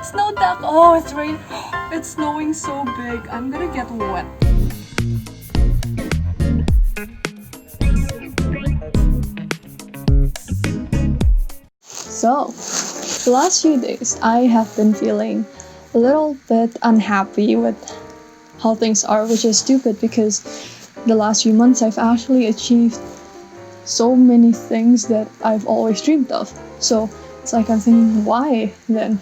Snowduck! Oh, it's raining. It's snowing so big. I'm gonna get wet. So, the last few days, I have been feeling a little bit unhappy with how things are, which is stupid because the last few months I've actually achieved so many things that I've always dreamed of. So it's like I'm thinking, why then?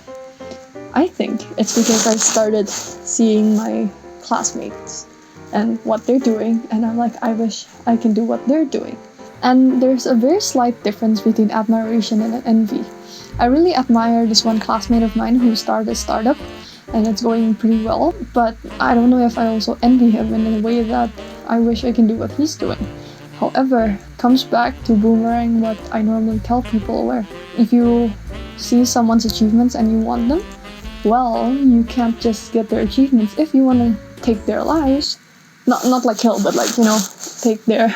I think it's because I started seeing my classmates and what they're doing, and I'm like, I wish I can do what they're doing. And there's a very slight difference between admiration and envy. I really admire this one classmate of mine who started a startup and it's going pretty well, but I don't know if I also envy him in a way that I wish I can do what he's doing. However, comes back to boomerang what I normally tell people, where if you see someone's achievements and you want them, well, you can't just get their achievements. If you want to take their lives, not like kill, but like, take their,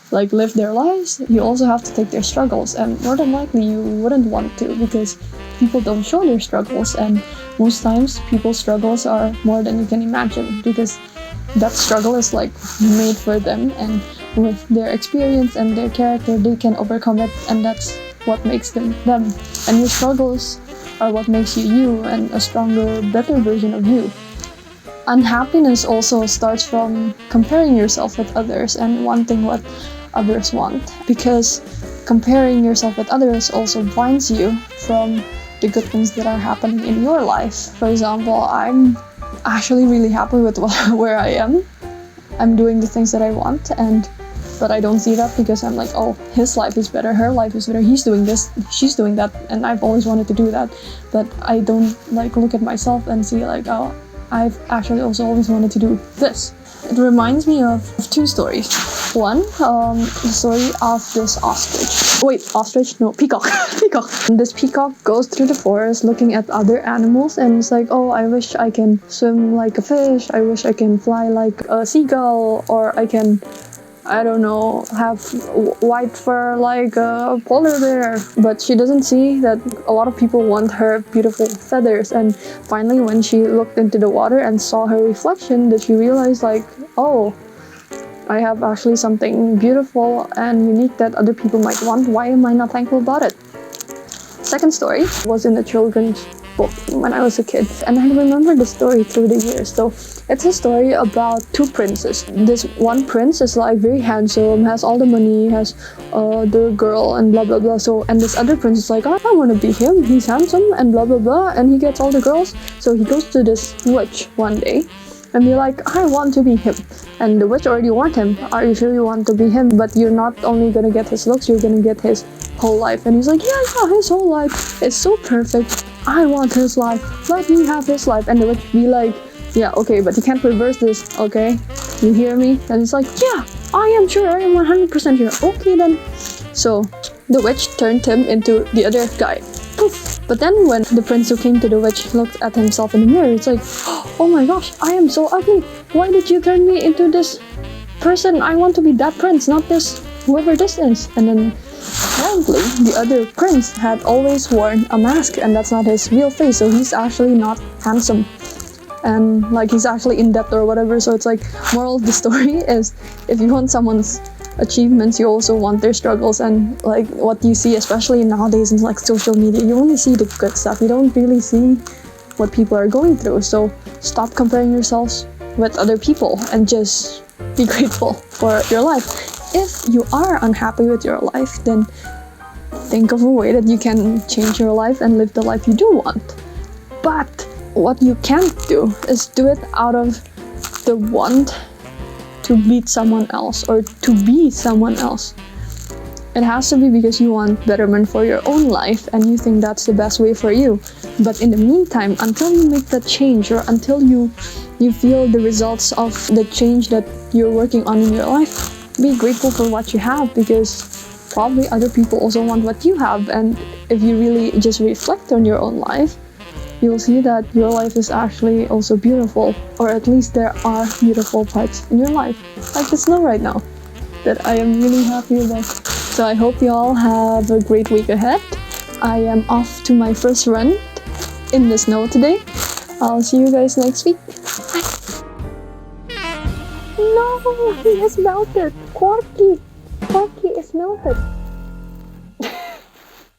like live their lives, you also have to take their struggles, and more than likely you wouldn't want to because people don't show their struggles, and most times people's struggles are more than you can imagine because that struggle is like made for them, and with their experience and their character they can overcome it, and that's what makes them them. And your struggles are what makes you you, and a stronger, better version of you. Unhappiness also starts from comparing yourself with others and wanting what others want, because comparing yourself with others also blinds you from the good things that are happening in your life. For example, I'm actually really happy with where I am. I'm doing the things that I want, but I don't see that because I'm like, oh, his life is better, her life is better, he's doing this, she's doing that, and I've always wanted to do that. But I don't like look at myself and see like, oh, I've actually also always wanted to do this. It reminds me of two stories. One, the story of this ostrich. Wait, ostrich? No, peacock. Peacock. This peacock goes through the forest looking at other animals, and it's like, oh, I wish I can swim like a fish, I wish I can fly like a seagull, or I can, I don't know, have white fur like a polar bear. But she doesn't see that a lot of people want her beautiful feathers, and finally when she looked into the water and saw her reflection, that she realized like, oh, I have actually something beautiful and unique that other people might want. Why am I not thankful about it? Second story was in a children's book when I was a kid, and I remember the story through the years. So it's a story about two princes. This one prince is like very handsome, has all the money, has the girl and blah blah blah. So, and this other prince is like, oh, I want to be him, he's handsome and blah blah blah, and he gets all the girls. So he goes to this witch one day and be like, I want to be him. And the witch already warned him, are you sure you want to be him? But you're not only gonna get his looks, you're gonna get his whole life. And he's like, yeah, his whole life is so perfect, I want his life, let me have his life. And the witch be like, yeah, okay, but you can't reverse this, okay? You hear me? And it's like, yeah, I am sure, I am 100% sure. Okay then. So the witch turned him into the other guy. Poof. But then when the prince who came to the witch looked at himself in the mirror, it's like, oh my gosh, I am so ugly. Why did you turn me into this person? I want to be that prince, not this, whoever this is. And then apparently the other prince had always worn a mask, and that's not his real face, so he's actually not handsome. And like he's actually in debt or whatever. So it's like, moral of the story is, if you want someone's achievements, you also want their struggles. And like what you see, especially nowadays in like social media, you only see the good stuff, you don't really see what people are going through. So stop comparing yourselves with other people and just be grateful for your life. If you are unhappy with your life, then think of a way that you can change your life and live the life you do want. But what you can't do is do it out of the want to beat someone else or to be someone else. It has to be because you want betterment for your own life and you think that's the best way for you. But in the meantime, until you make that change, or until you feel the results of the change that you're working on in your life, be grateful for what you have, because probably other people also want what you have. And if you really just reflect on your own life, you'll see that your life is actually also beautiful, or at least there are beautiful parts in your life, like the snow right now, that I am really happy about. So I hope you all have a great week ahead. I am off to my first run in the snow today. I'll see you guys next week. No, he has melted. Quarky is melted.